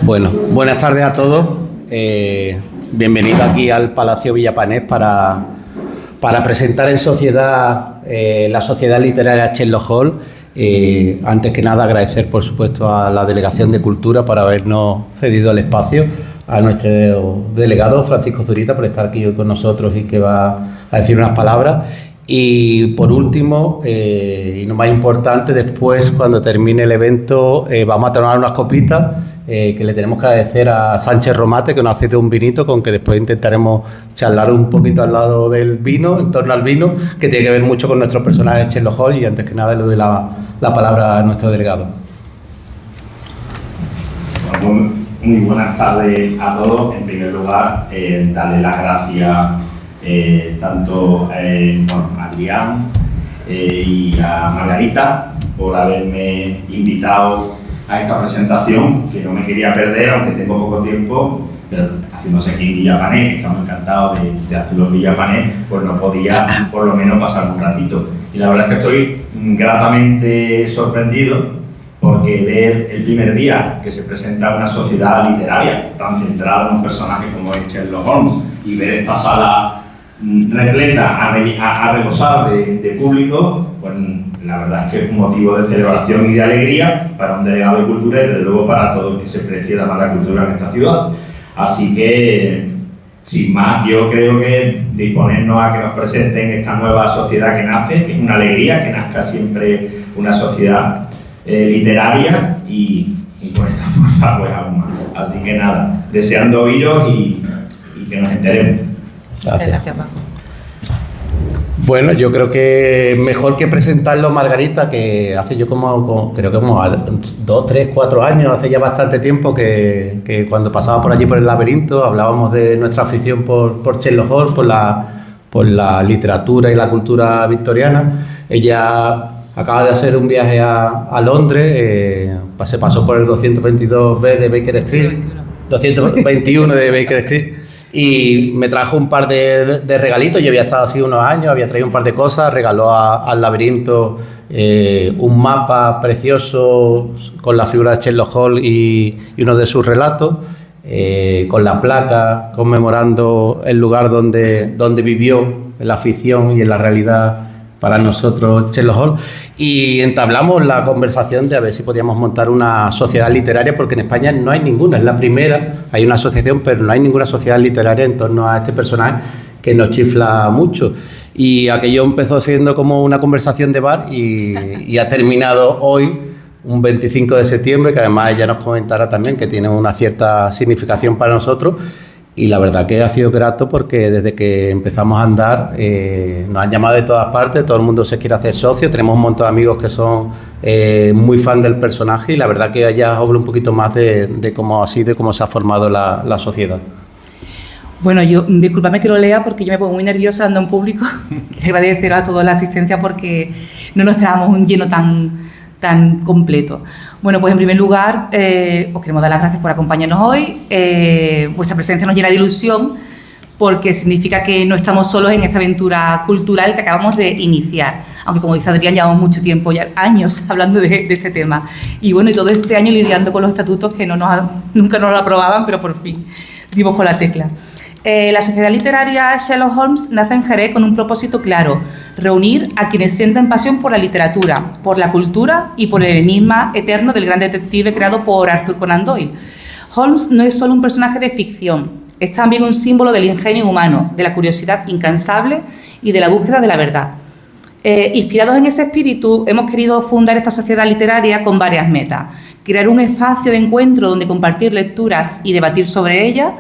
Bueno, buenas tardes a todos. Bienvenidos aquí al Palacio Villapanés para presentar en sociedad la Sociedad Literaria Sherlock Holmes. Antes que nada, agradecer, por supuesto, a la Delegación de Cultura por habernos cedido el espacio, a nuestro delegado, Francisco Zurita, por estar aquí hoy con nosotros y que va a decir unas palabras. Y por último, y no más importante, después, cuando termine el evento, vamos a tomar unas copitas que le tenemos que agradecer a Sánchez Romate, que nos hace de un vinito, con que después intentaremos charlar un poquito al lado del vino, en torno al vino, que tiene que ver mucho con nuestros personajes de Sherlock Holmes. Y antes que nada le doy la palabra a nuestro delegado. Bueno, muy buenas tardes a todos. En primer lugar, darle las gracias tanto a Adrián y a Margarita por haberme invitado a esta presentación, que no me quería perder, aunque tengo poco tiempo, pero haciéndose aquí en Villapanés, que estamos encantados de hacerlo en Villapanés, pues no podía por lo menos pasar un ratito. Y la verdad es que estoy gratamente sorprendido, porque ver el primer día que se presenta una sociedad literaria tan centrada en un personaje como es Sherlock Holmes, y ver esta sala repleta a rebosar de público, pues la verdad es que es un motivo de celebración y de alegría para un delegado de cultura y desde luego para todo el que se precie la mala cultura en esta ciudad. Así que, sin más, yo creo que disponernos a que nos presenten esta nueva sociedad que nace, que es una alegría que nazca siempre una sociedad literaria y con esta fuerza pues aún más. Así que nada, deseando oíros y que nos enteremos. Gracias, Paco. Bueno, yo creo que mejor que presentarlo Margarita, que hace yo creo que como 2, 3, 4 años, hace ya bastante tiempo que cuando pasaba por allí por el laberinto hablábamos de nuestra afición por Sherlock Holmes, por la literatura y la cultura victoriana. Ella acaba de hacer un viaje a Londres, se pasó por el 222B de Baker Street, 221 de Baker Street, y me trajo un par de regalitos. Yo había estado así unos años, había traído un par de cosas, regaló al laberinto un mapa precioso con la figura de Sherlock Holmes y uno de sus relatos, con la placa conmemorando el lugar donde vivió en la ficción y en la realidad para nosotros Sherlock Holmes, y entablamos la conversación de a ver si podíamos montar una sociedad literaria, porque en España no hay ninguna, es la primera, hay una asociación, pero no hay ninguna sociedad literaria en torno a este personaje que nos chifla mucho. Y aquello empezó siendo como una conversación de bar y ha terminado hoy, un 25 de septiembre, que además ella nos comentará también que tiene una cierta significación para nosotros. Y la verdad que ha sido grato, porque desde que empezamos a andar nos han llamado de todas partes, todo el mundo se quiere hacer socio, tenemos un montón de amigos que son muy fan del personaje, y la verdad que ella habla un poquito más de cómo ha sido y cómo se ha formado la sociedad. Bueno, discúlpame que lo lea porque yo me pongo muy nerviosa andando en público. Quiero agradecer a todos la asistencia porque no nos esperábamos un lleno tan completo. Bueno, pues en primer lugar, os queremos dar las gracias por acompañarnos hoy. Vuestra presencia nos llena de ilusión porque significa que no estamos solos en esta aventura cultural que acabamos de iniciar. Aunque, como dice Adrián, llevamos mucho tiempo, ya años hablando de este tema. Y bueno, y todo este año lidiando con los estatutos que nunca nos lo aprobaban, pero por fin dimos con la tecla. La Sociedad Literaria Sherlock Holmes nace en Jerez con un propósito claro: reunir a quienes sienten pasión por la literatura, por la cultura y por el enigma eterno del gran detective creado por Arthur Conan Doyle. Holmes no es solo un personaje de ficción, es también un símbolo del ingenio humano, de la curiosidad incansable y de la búsqueda de la verdad. Inspirados en ese espíritu, hemos querido fundar esta sociedad literaria con varias metas: crear un espacio de encuentro donde compartir lecturas y debatir sobre ellas,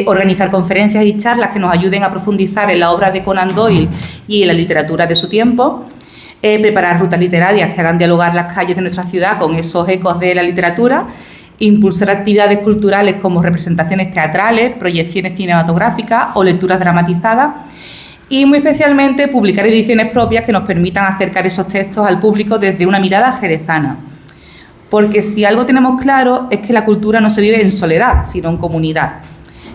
organizar conferencias y charlas que nos ayuden a profundizar en la obra de Conan Doyle y en la literatura de su tiempo, preparar rutas literarias que hagan dialogar las calles de nuestra ciudad con esos ecos de la literatura, impulsar actividades culturales como representaciones teatrales, proyecciones cinematográficas o lecturas dramatizadas, y muy especialmente publicar ediciones propias que nos permitan acercar esos textos al público desde una mirada jerezana. Porque si algo tenemos claro es que la cultura no se vive en soledad, sino en comunidad.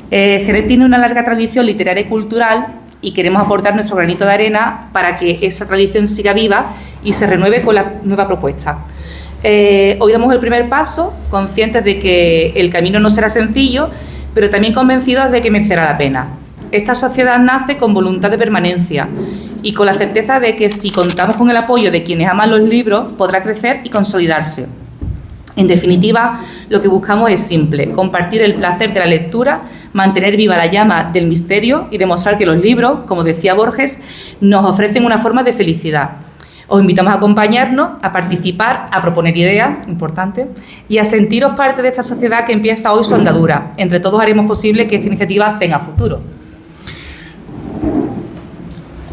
Jerez tiene una larga tradición literaria y cultural y queremos aportar nuestro granito de arena para que esa tradición siga viva y se renueve con la nueva propuesta. Hoy damos el primer paso, conscientes de que el camino no será sencillo, pero también convencidos de que merecerá la pena. Esta sociedad nace con voluntad de permanencia y con la certeza de que si contamos con el apoyo de quienes aman los libros, podrá crecer y consolidarse. En definitiva, lo que buscamos es simple: compartir el placer de la lectura, mantener viva la llama del misterio y demostrar que los libros, como decía Borges, nos ofrecen una forma de felicidad. Os invitamos a acompañarnos, a participar, a proponer ideas, importante, y a sentiros parte de esta sociedad que empieza hoy su andadura. Entre todos haremos posible que esta iniciativa tenga futuro.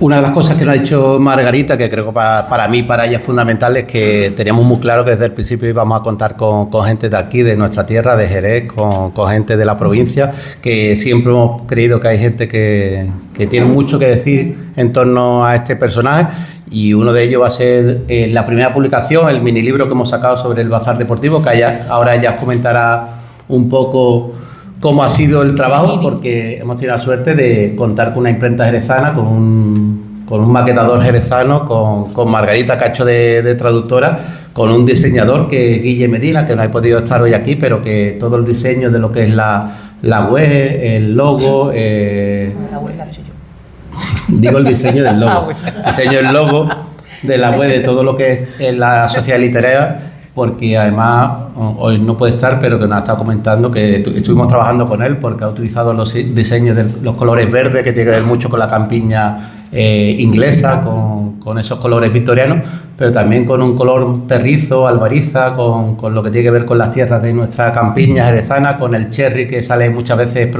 Una de las cosas que nos ha dicho Margarita, que creo que para mí, para ella es fundamental, es que teníamos muy claro que desde el principio íbamos a contar con gente de aquí, de nuestra tierra, de Jerez, con gente de la provincia, que siempre hemos creído que hay gente que tiene mucho que decir en torno a este personaje. Y uno de ellos va a ser la primera publicación, el mini libro que hemos sacado sobre el Bazar Deportivo, que ahora ella os comentará un poco cómo ha sido el trabajo, porque hemos tenido la suerte de contar con una imprenta jerezana, con un maquetador jerezano, con Margarita, que ha hecho de traductora, con un diseñador, que es Guille Medina, que no ha podido estar hoy aquí, pero que todo el diseño de lo que es la web, el logo... La web la he hecho yo. Digo el diseño del logo. Diseño del logo de la web, de todo lo que es la sociedad literaria, porque además hoy no puede estar, pero que nos ha estado comentando que estuvimos trabajando con él porque ha utilizado los diseños de los colores verdes, que tiene que ver mucho con la campiña inglesa, con esos colores victorianos, pero también con un color terrizo, albariza, con lo que tiene que ver con las tierras de nuestra campiña jerezana, con el cherry, que sale muchas veces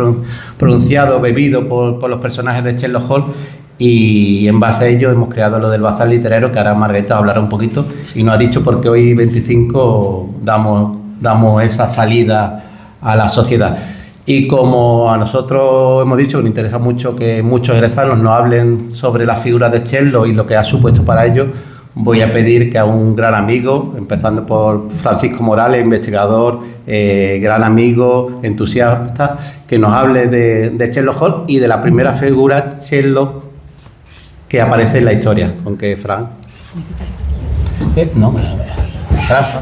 pronunciado, bebido por los personajes de Sherlock Holmes. Y en base a ello hemos creado lo del bazar literario, que ahora Margarita hablará un poquito, y nos ha dicho por qué hoy 25 damos esa salida a la sociedad. Y como a nosotros hemos dicho que nos interesa mucho que muchos jerezanos nos hablen sobre la figura de Sherlock y lo que ha supuesto para ellos, voy a pedir que a un gran amigo, empezando por Francisco Morales, investigador, gran amigo, entusiasta, que nos hable de Sherlock Holmes y de la primera figura Sherlock que aparece en la historia. Con que Fran... No, Fran,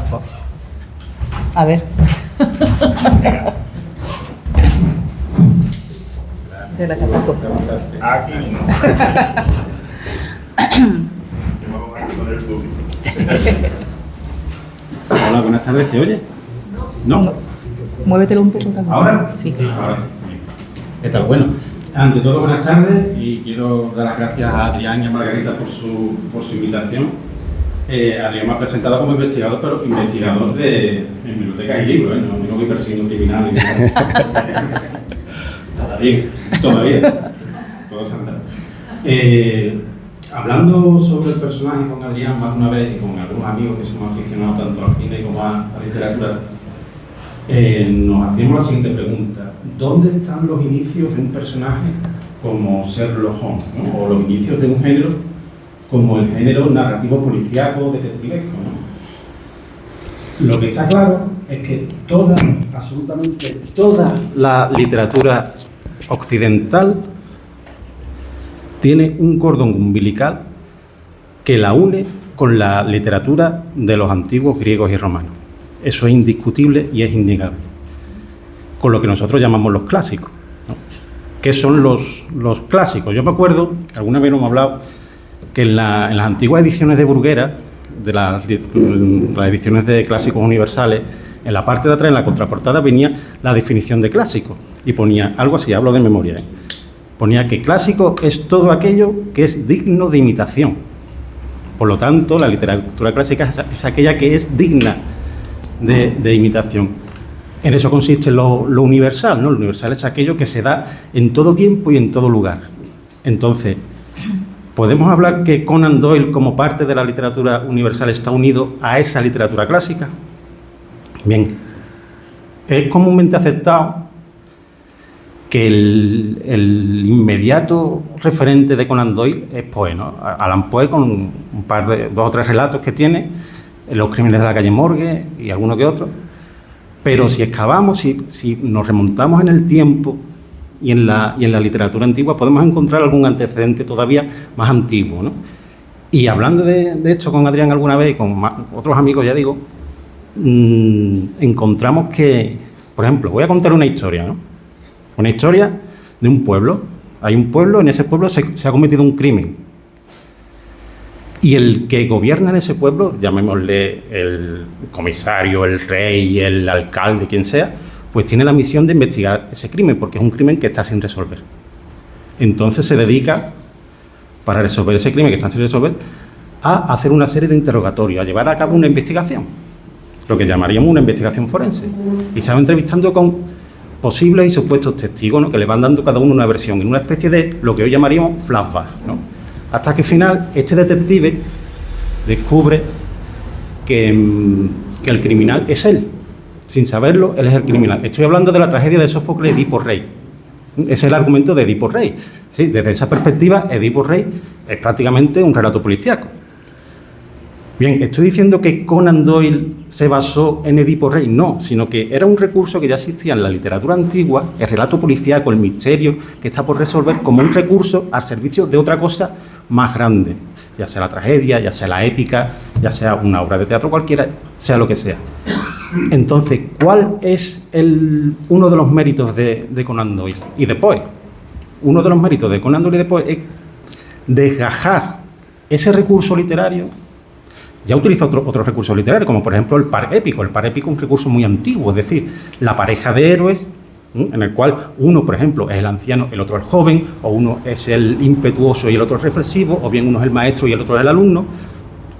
A ver. Gracias, Paco. Aquí Hola, buenas tardes, ¿se oye? ¿No? Muévetelo un poco también. ¿Ahora? Sí. Ahora sí. ¿Qué tal? Bueno, ante todo, buenas tardes y quiero dar las gracias a Adrián y a Margarita por su invitación. Adrián me ha presentado como investigador, pero investigador de bibliotecas y libros, ¿eh? No voy persiguiendo criminales. Está bien, todavía. Todo saltar. Hablando sobre el personaje con Adrián más de una vez y con algunos amigos que somos aficionados tanto al cine como a la literatura, nos hacíamos la siguiente pregunta: ¿dónde están los inicios de un personaje como Sherlock Holmes, ¿no? O los inicios de un género como el género narrativo policíaco detectivesco, ¿no? Lo que está claro es que absolutamente toda la literatura occidental tiene un cordón umbilical que la une con la literatura de los antiguos griegos y romanos. Eso es indiscutible y es innegable. Con lo que nosotros llamamos los clásicos, ¿no? ¿Qué son los clásicos? Yo me acuerdo, alguna vez nos hemos hablado, que en las antiguas ediciones de Bruguera, de las ediciones de clásicos universales, en la parte de atrás, en la contraportada, venía la definición de clásico y ponía algo así, hablo de memoria, ¿eh? Ponía que clásico es todo aquello que es digno de imitación. Por lo tanto, la literatura clásica es aquella que es digna de imitación. En eso consiste lo universal, ¿no? Lo universal es aquello que se da en todo tiempo y en todo lugar. Entonces, ¿podemos hablar que Conan Doyle, como parte de la literatura universal, está unido a esa literatura clásica? Bien, es comúnmente aceptado que el inmediato referente de Conan Doyle es Poe, ¿no? Alan Poe, con un par de 2 o 3 relatos que tiene, Los crímenes de la calle Morgue y alguno que otro. Pero si excavamos, si nos remontamos en el tiempo y en la literatura antigua, podemos encontrar algún antecedente todavía más antiguo, ¿no? Y hablando de esto con Adrián alguna vez y con otros amigos, ya digo, encontramos que, por ejemplo, voy a contar una historia, ¿no? Una historia de un pueblo. Hay un pueblo, en ese pueblo se ha cometido un crimen. Y el que gobierna en ese pueblo, llamémosle el comisario, el rey, el alcalde, quien sea, pues tiene la misión de investigar ese crimen, porque es un crimen que está sin resolver. Entonces se dedica, para resolver ese crimen que está sin resolver, a hacer una serie de interrogatorios, a llevar a cabo una investigación, lo que llamaríamos una investigación forense. Y se va entrevistando con posibles y supuestos testigos, ¿no?, que le van dando cada uno una versión, en una especie de lo que hoy llamaríamos flashback, ¿no? Hasta que al final este detective descubre que el criminal es él. Sin saberlo, él es el criminal. Estoy hablando de la tragedia de Sófocles, Edipo Rey. Ese es el argumento de Edipo Rey. Sí, desde esa perspectiva, Edipo Rey es prácticamente un relato policíaco. Bien, ¿estoy diciendo que Conan Doyle se basó en Edipo Rey? No, sino que era un recurso que ya existía en la literatura antigua, el relato policíaco, el misterio que está por resolver, como un recurso al servicio de otra cosa más grande, ya sea la tragedia, ya sea la épica, ya sea una obra de teatro cualquiera, sea lo que sea. Entonces, ¿cuál es uno de los méritos de Conan Doyle y de Poe? Uno de los méritos de Conan Doyle y de Poe es desgajar ese recurso literario. Ya utiliza otros recursos literarios, como por ejemplo el par épico. El par épico es un recurso muy antiguo, es decir, la pareja de héroes, en el cual uno, por ejemplo, es el anciano, el otro el joven, o uno es el impetuoso y el otro el reflexivo, o bien uno es el maestro y el otro es el alumno.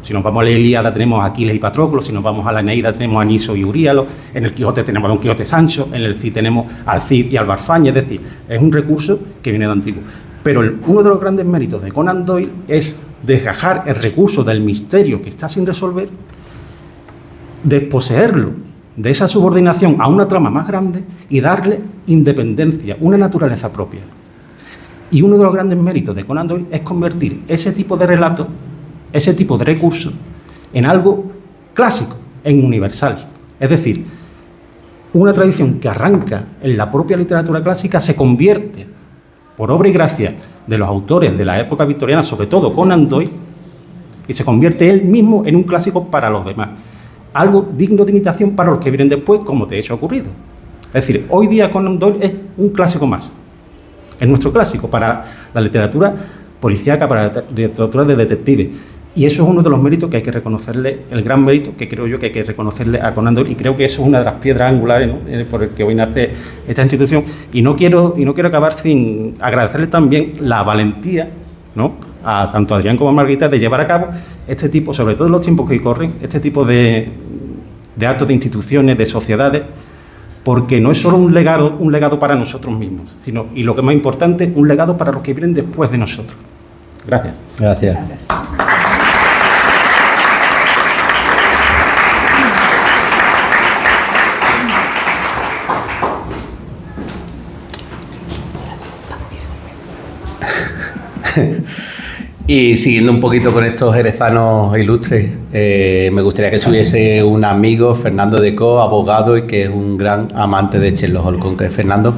Si nos vamos a la Ilíada tenemos a Aquiles y Patroclo, si nos vamos a la Eneida tenemos a Niso y Euríalo, en el Quijote tenemos a Don Quijote y Sancho, en el Cid tenemos al Cid y al Barfaña, es decir, es un recurso que viene de antiguo. Pero uno de los grandes méritos de Conan Doyle es desgajar el recurso del misterio que está sin resolver, desposeerlo de esa subordinación a una trama más grande y darle independencia, una naturaleza propia. Y uno de los grandes méritos de Conan Doyle es convertir ese tipo de relato, ese tipo de recurso, en algo clásico, en universal. Es decir, una tradición que arranca en la propia literatura clásica se convierte, por obra y gracia de los autores de la época victoriana, sobre todo Conan Doyle, y se convierte él mismo en un clásico para los demás. Algo digno de imitación para los que vienen después, como de hecho ha ocurrido. Es decir, hoy día Conan Doyle es un clásico más. Es nuestro clásico para la literatura policíaca, para la literatura de detective. Y eso es uno de los méritos que hay que reconocerle, el gran mérito que creo yo que hay que reconocerle a Conan Doyle, y creo que eso es una de las piedras angulares, ¿no?, por el que hoy nace esta institución. Y no quiero acabar sin agradecerle también la valentía, ¿no?, a tanto a Adrián como a Margarita, de llevar a cabo este tipo, sobre todo en los tiempos que corren, este tipo de actos de instituciones, de sociedades, porque no es solo un legado para nosotros mismos, sino, y lo que es más importante, un legado para los que vienen después de nosotros. Gracias. Gracias. Y siguiendo un poquito con estos jerezanos ilustres, me gustaría que subiese un amigo, Fernando de Co, abogado y que es un gran amante de Sherlock Holmes. Fernando.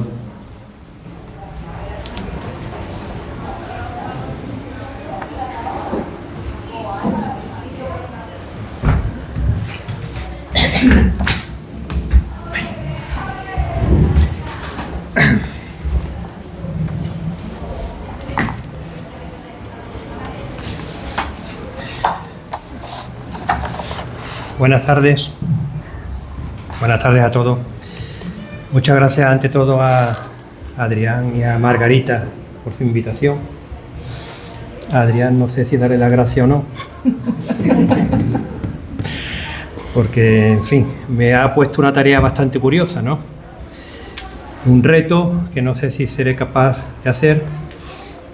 Buenas tardes a todos. Muchas gracias ante todo a Adrián y a Margarita por su invitación. A Adrián no sé si darle la gracia o no, porque, en fin, me ha puesto una tarea bastante curiosa, ¿no? Un reto que no sé si seré capaz de hacer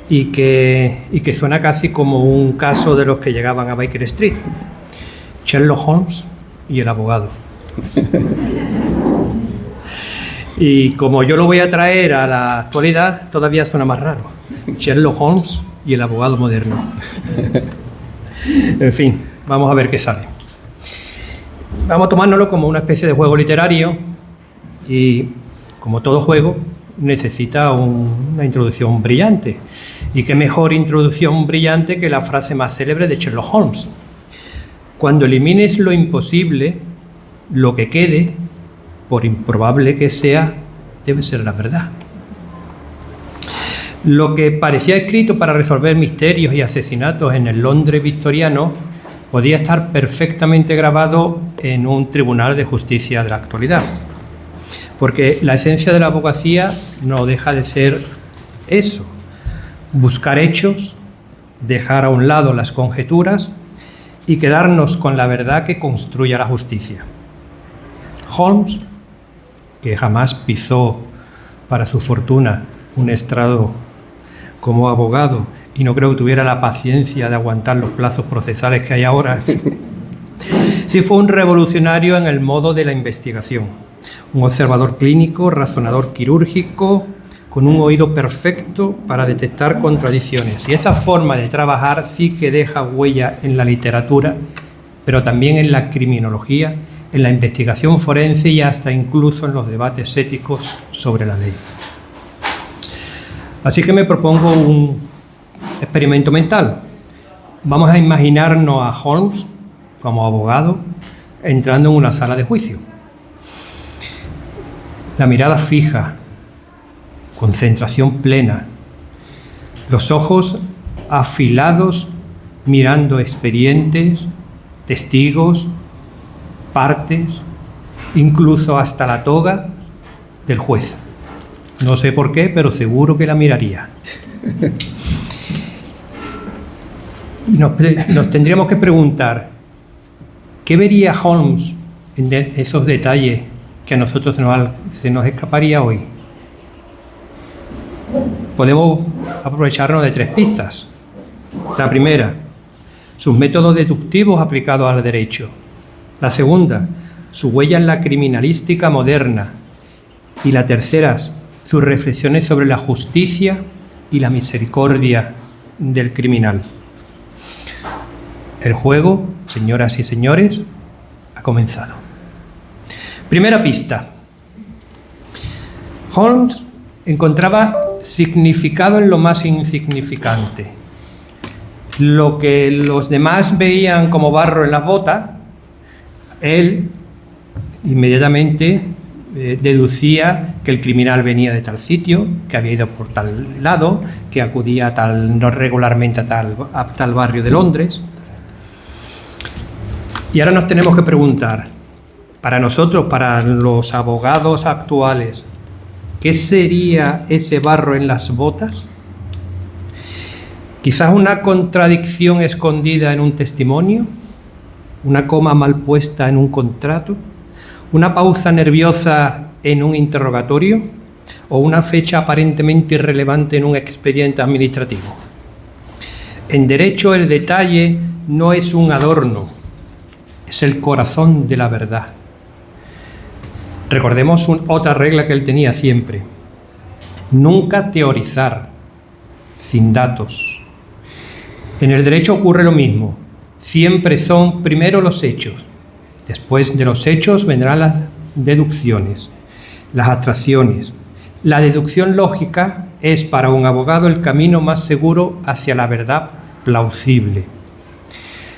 y que suena casi como un caso de los que llegaban a Baker Street. Sherlock Holmes y el abogado. Y como yo lo voy a traer a la actualidad, todavía suena más raro. Sherlock Holmes y el abogado moderno. En fin, vamos a ver qué sale. Vamos a tomárnoslo como una especie de juego literario y, como todo juego, necesita una introducción brillante. Y qué mejor introducción brillante que la frase más célebre de Sherlock Holmes. Cuando elimines lo imposible, lo que quede, por improbable que sea, debe ser la verdad. Lo que parecía escrito para resolver misterios y asesinatos en el Londres victoriano podía estar perfectamente grabado en un tribunal de justicia de la actualidad. Porque la esencia de la abogacía no deja de ser eso: buscar hechos, dejar a un lado las conjeturas y quedarnos con la verdad que construya la justicia. Holmes, que jamás pisó, para su fortuna, un estrado como abogado, y no creo que tuviera la paciencia de aguantar los plazos procesales que hay ahora, sí fue un revolucionario en el modo de la investigación, un observador clínico, razonador quirúrgico, con un oído perfecto para detectar contradicciones. Y esa forma de trabajar sí que deja huella en la literatura, pero también en la criminología, en la investigación forense y hasta incluso en los debates éticos sobre la ley. Así que me propongo un experimento mental. Vamos a imaginarnos a Holmes como abogado entrando en una sala de juicio. La mirada fija, concentración plena, los ojos afilados mirando expedientes, testigos, partes, incluso hasta la toga del juez. No sé por qué, pero seguro que la miraría. Y nos tendríamos que preguntar, ¿qué vería Holmes en esos detalles que a nosotros se nos escaparía hoy? Podemos aprovecharnos de 3 pistas. La primera, sus métodos deductivos aplicados al derecho. La segunda, su huella en la criminalística moderna. Y la tercera, sus reflexiones sobre la justicia y la misericordia del criminal. El juego, señoras y señores, ha comenzado. Primera pista. Holmes encontraba significado en lo más insignificante. Lo que los demás veían como barro en las botas, él inmediatamente deducía que el criminal venía de tal sitio, que había ido por tal lado, que acudía no regularmente a tal barrio de Londres. Y ahora nos tenemos que preguntar, para nosotros, para los abogados actuales, ¿qué sería ese barro en las botas? Quizás una contradicción escondida en un testimonio, una coma mal puesta en un contrato, una pausa nerviosa en un interrogatorio o una fecha aparentemente irrelevante en un expediente administrativo. En derecho, el detalle no es un adorno, es el corazón de la verdad. Recordemos otra regla que él tenía siempre: nunca teorizar sin datos. En el derecho ocurre lo mismo. Siempre son primero los hechos. Después de los hechos vendrán las deducciones, las abstracciones. La deducción lógica es para un abogado el camino más seguro hacia la verdad plausible.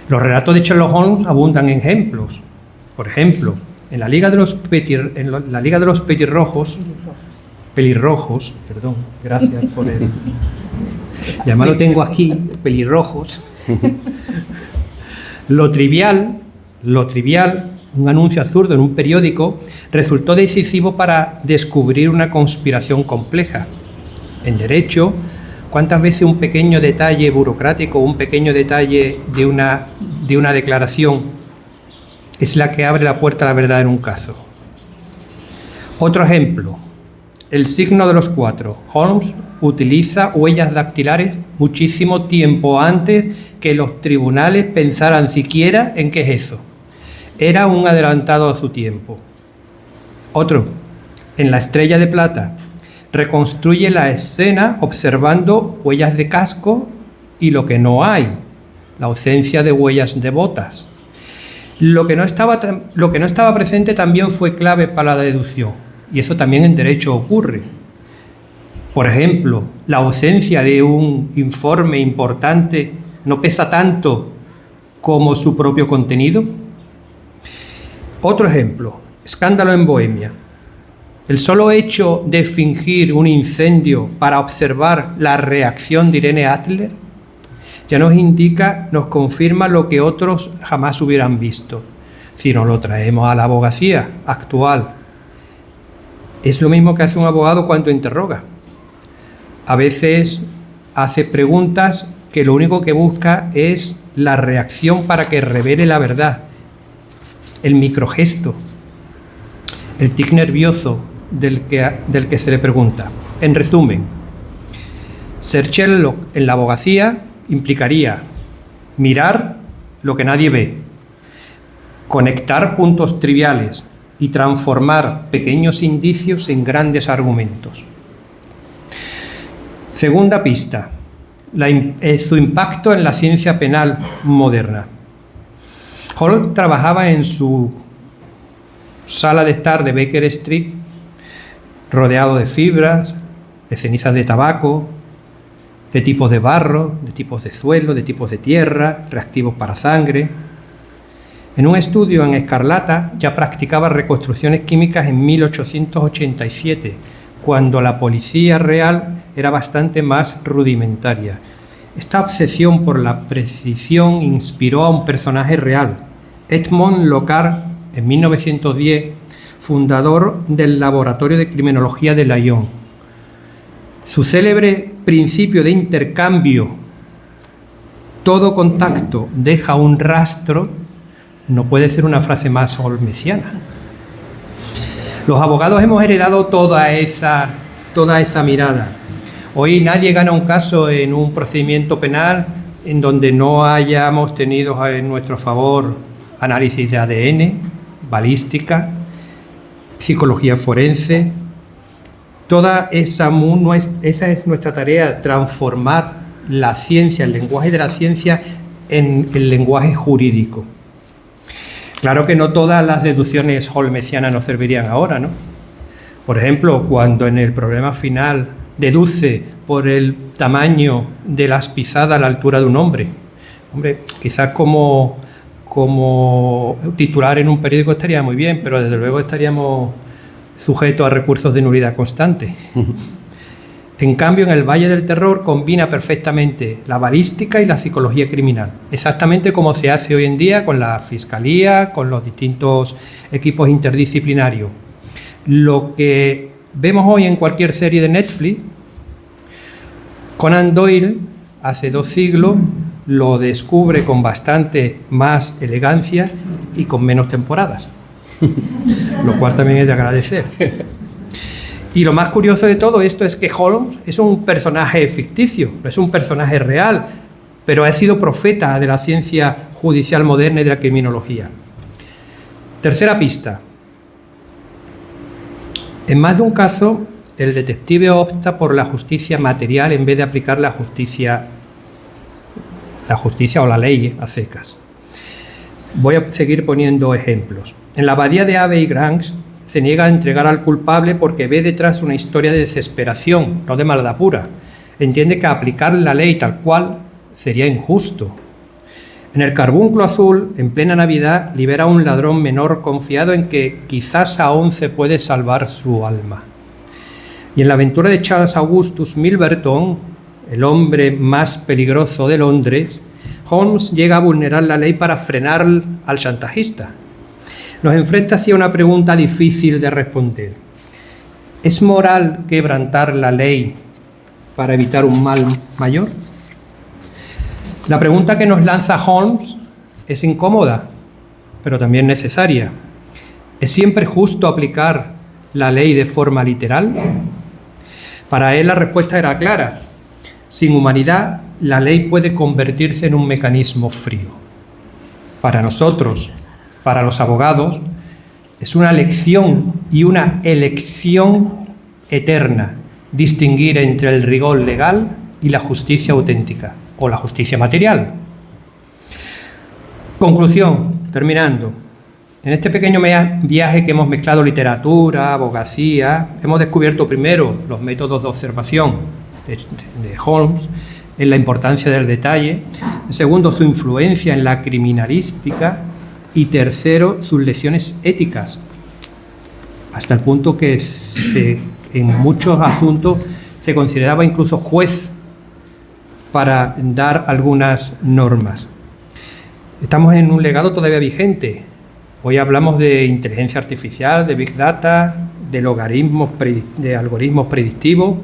Los relatos de Sherlock Holmes abundan en ejemplos. Por ejemplo, en la Liga de los Pelirrojos, perdón, gracias por el... Ya me lo tengo aquí, pelirrojos. Lo trivial, un anuncio absurdo en un periódico, resultó decisivo para descubrir una conspiración compleja. En derecho, ¿cuántas veces un pequeño detalle burocrático, un pequeño detalle de una declaración es la que abre la puerta a la verdad en un caso? Otro ejemplo, el signo de los 4. Holmes utiliza huellas dactilares muchísimo tiempo antes que los tribunales pensaran siquiera en qué es eso. Era un adelantado a su tiempo. Otro, en La Estrella de Plata, reconstruye la escena observando huellas de casco y lo que no hay, la ausencia de huellas de botas. Lo que no estaba presente también fue clave para la deducción, y eso también en derecho ocurre. Por ejemplo, la ausencia de un informe importante no pesa tanto como su propio contenido. Otro ejemplo, escándalo en Bohemia. El solo hecho de fingir un incendio para observar la reacción de Irene Adler ya nos indica, nos confirma lo que otros jamás hubieran visto. Si nos lo traemos a la abogacía actual, es lo mismo que hace un abogado cuando interroga. A veces hace preguntas que lo único que busca es la reacción para que revele la verdad, el microgesto, el tic nervioso del que se le pregunta. En resumen, ser Sherlock en la abogacía implicaría mirar lo que nadie ve, conectar puntos triviales y transformar pequeños indicios en grandes argumentos. Segunda pista, su impacto en la ciencia penal moderna. Holmes trabajaba en su sala de estar de Baker Street, rodeado de fibras, de cenizas de tabaco, de tipos de barro, de tipos de suelo, de tipos de tierra, reactivos para sangre. En un estudio en Escarlata ya practicaba reconstrucciones químicas en 1887, cuando la policía real era bastante más rudimentaria. Esta obsesión por la precisión inspiró a un personaje real, Edmond Locard, en 1910, fundador del Laboratorio de Criminología de Lyon. Su célebre principio de intercambio, todo contacto deja un rastro, no puede ser una frase más holmesiana. Los abogados hemos heredado toda esa mirada. Hoy nadie gana un caso en un procedimiento penal en donde no hayamos tenido en nuestro favor análisis de ADN, balística, psicología forense. Esa es nuestra tarea, transformar la ciencia, el lenguaje de la ciencia en el lenguaje jurídico. Claro que no todas las deducciones holmesianas nos servirían ahora, ¿no? Por ejemplo, cuando en el problema final deduce por el tamaño de las pisadas la altura de un hombre. Hombre, quizás como titular en un periódico estaría muy bien, pero desde luego estaríamos sujetos a recursos de nulidad constante. En cambio, en el Valle del Terror combina perfectamente la balística y la psicología criminal, exactamente como se hace hoy en día con la Fiscalía, con los distintos equipos interdisciplinarios. Lo que vemos hoy en cualquier serie de Netflix, Conan Doyle, hace 2 siglos, lo descubre con bastante más elegancia y con menos temporadas, lo cual también es de agradecer. Y lo más curioso de todo esto es que Holmes es un personaje ficticio, no es un personaje real, pero ha sido profeta de la ciencia judicial moderna y de la criminología. Tercera pista. En más de un caso, el detective opta por la justicia material en vez de aplicar la justicia o la ley a secas. Voy a seguir poniendo ejemplos. En la abadía de Abbey Grange se niega a entregar al culpable porque ve detrás una historia de desesperación, no de maldad pura. Entiende que aplicar la ley tal cual sería injusto. En el Carbunclo Azul, en plena Navidad, libera a un ladrón menor confiado en que quizás aún se puede salvar su alma. Y en la aventura de Charles Augustus Milverton, el hombre más peligroso de Londres, Holmes llega a vulnerar la ley para frenar al chantajista. Nos enfrenta hacia una pregunta difícil de responder. ¿Es moral quebrantar la ley para evitar un mal mayor? La pregunta que nos lanza Holmes es incómoda, pero también necesaria. ¿Es siempre justo aplicar la ley de forma literal? Para él la respuesta era clara. Sin humanidad, la ley puede convertirse en un mecanismo frío. Para nosotros, para los abogados, es una lección y una elección eterna distinguir entre el rigor legal y la justicia auténtica o la justicia material. Conclusión, terminando. En este pequeño viaje que hemos mezclado literatura, abogacía, hemos descubierto primero los métodos de observación de Holmes, en la importancia del detalle. Segundo, su influencia en la criminalística. y tercero, sus lecciones éticas, hasta el punto que en muchos asuntos se consideraba incluso juez para dar algunas normas. Estamos en un legado todavía vigente. Hoy hablamos de inteligencia artificial, de Big Data, de algoritmos predictivos,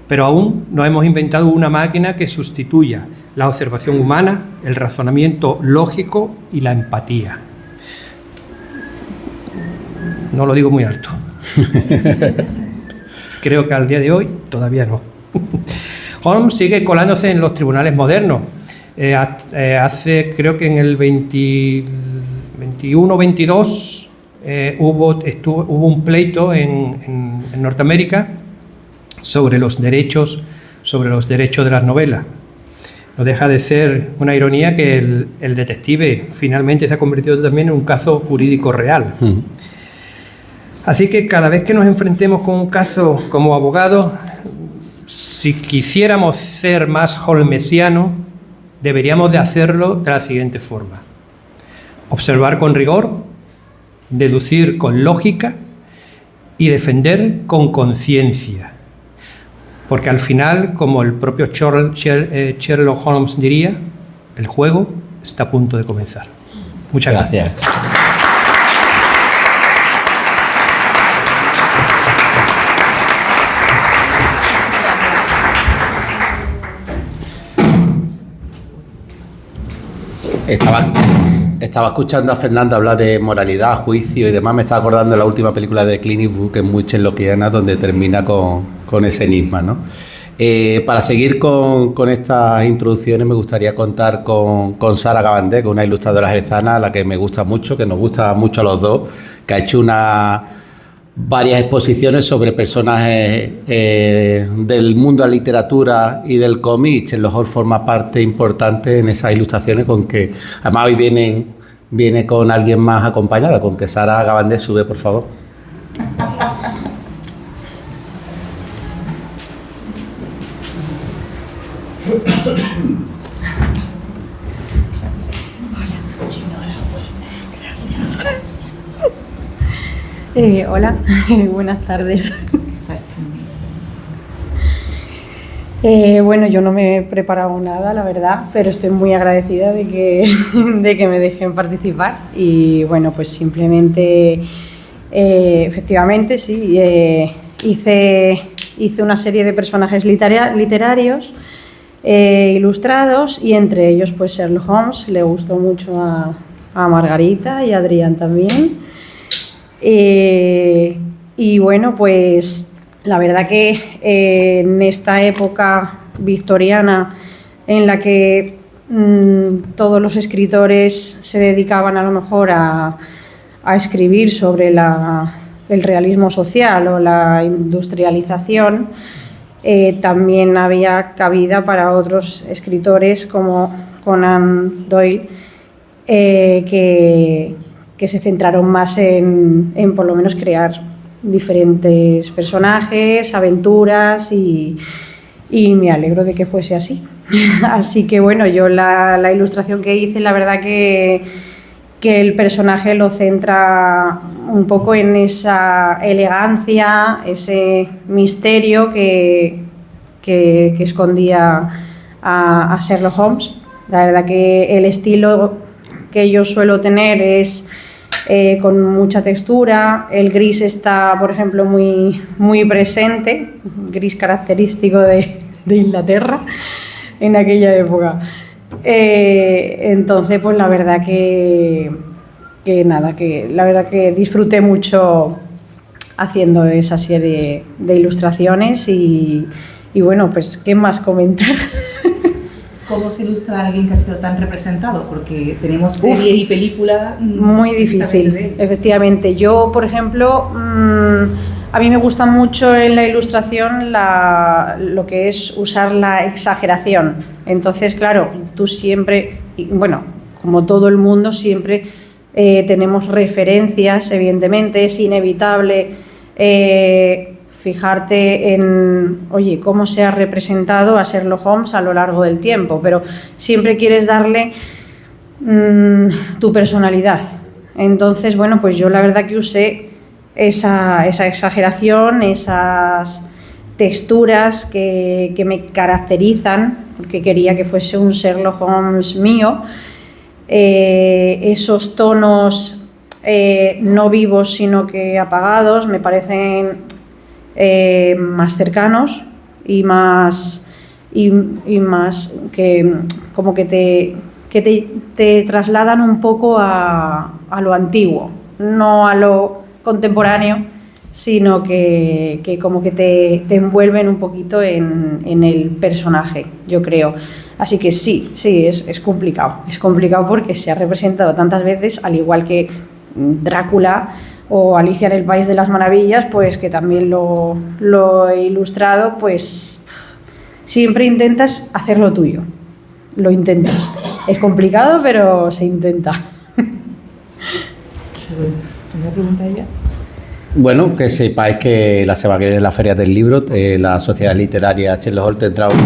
pero aún no hemos inventado una máquina que sustituya la observación humana, el razonamiento lógico y la empatía. No lo digo muy alto. Creo que al día de hoy todavía no. Holmes sigue colándose en los tribunales modernos. Creo que en el 21-22 hubo un pleito en Norteamérica sobre los derechos de las novelas. No deja de ser una ironía que el detective finalmente se ha convertido también en un caso jurídico real. Así que cada vez que nos enfrentemos con un caso como abogados, si quisiéramos ser más holmesianos, deberíamos de hacerlo de la siguiente forma: observar con rigor, deducir con lógica y defender con conciencia. Porque al final, como el propio Sherlock Holmes diría, el juego está a punto de comenzar. Muchas gracias. Estaba escuchando a Fernando hablar de moralidad, juicio y demás. Me estaba acordando de la última película de Clint Eastwood, que es muy sherlockiana, donde termina con ese enigma, ¿no? Para seguir con estas introducciones, me gustaría contar con Sara Gabandé, que es una ilustradora jerezana a la que me gusta mucho, que nos gusta mucho a los dos, que ha hecho varias exposiciones sobre personajes del mundo de la literatura y del cómic. Sherlock Holmes forma parte importante en esas ilustraciones, con que además hoy viene con alguien más acompañada, con que Sara Gabandé sube, por favor. Hola, buenas tardes. Bueno, yo no me he preparado nada, la verdad, pero estoy muy agradecida de que me dejen participar. Y bueno, pues simplemente, efectivamente, sí, hice una serie de personajes literarios ilustrados, y entre ellos pues Sherlock Holmes le gustó mucho a Margarita y a Adrián también. Y bueno, pues la verdad que en esta época victoriana en la que todos los escritores se dedicaban a lo mejor a escribir sobre el realismo social o la industrialización, también había cabida para otros escritores como Conan Doyle, que se centraron más en por lo menos crear diferentes personajes, aventuras, y me alegro de que fuese así. Así que bueno, yo la ilustración que hice, la verdad que el personaje lo centra un poco en esa elegancia, ese misterio que escondía a Sherlock Holmes. La verdad que el estilo que yo suelo tener es con mucha textura. El gris está, por ejemplo, muy, muy presente, gris característico de Inglaterra en aquella época. Entonces, pues la verdad que disfruté mucho haciendo esa serie de ilustraciones y bueno, pues ¿qué más comentar? ¿Cómo se ilustra a alguien que ha sido tan representado? Porque tenemos series y películas... Muy difícil, efectivamente. Yo, por ejemplo, a mí me gusta mucho en la ilustración lo que es usar la exageración. Entonces, claro, tú siempre, bueno, como todo el mundo, siempre tenemos referencias, evidentemente, es inevitable fijarte en, oye, cómo se ha representado a Sherlock Holmes a lo largo del tiempo, pero siempre quieres darle tu personalidad. Entonces, bueno, pues yo la verdad que usé esa exageración, esas texturas que me caracterizan, porque quería que fuese un Sherlock Holmes mío, esos tonos no vivos sino que apagados me parecen más cercanos y más que como que te trasladan un poco a lo antiguo, no a lo contemporáneo, sino que como que te envuelven un poquito en el personaje, yo creo. Así que sí, es complicado. Es complicado porque se ha representado tantas veces, al igual que Drácula o Alicia en el País de las Maravillas, pues que también lo he ilustrado, pues siempre intentas hacer lo tuyo. Lo intentas. Es complicado, pero se intenta. ¿Una pregunta ella? Bueno, que sepáis que la semana que viene en la Feria del Libro, la Sociedad Literaria Sherlock Holmes tendrá un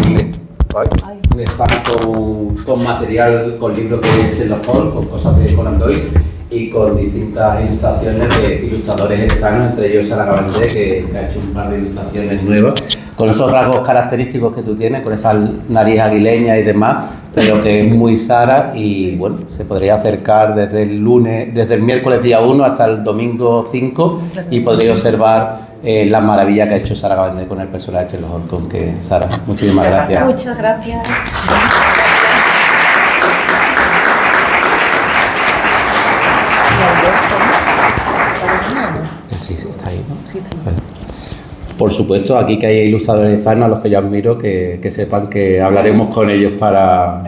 stand con material, con libros de Sherlock Holmes, con cosas de Conan Doyle y con distintas ilustraciones de ilustradores externos, entre ellos Sara Gabaldé, que ha hecho un par de ilustraciones nuevas, con esos rasgos característicos que tú tienes, con esa nariz aguileña y demás, pero que es muy Sara y bueno, se podría acercar desde el miércoles día 1 hasta el domingo 5 y podría observar la maravilla que ha hecho Sara Gabaldé con el personaje de Sherlock Holmes, con que Sara, muchísimas gracias. Muchas gracias. Sí, está ahí, ¿no? Sí, está ahí. Por supuesto, aquí que hay ilustradores de Zarno a los que yo admiro, que sepan que hablaremos con ellos para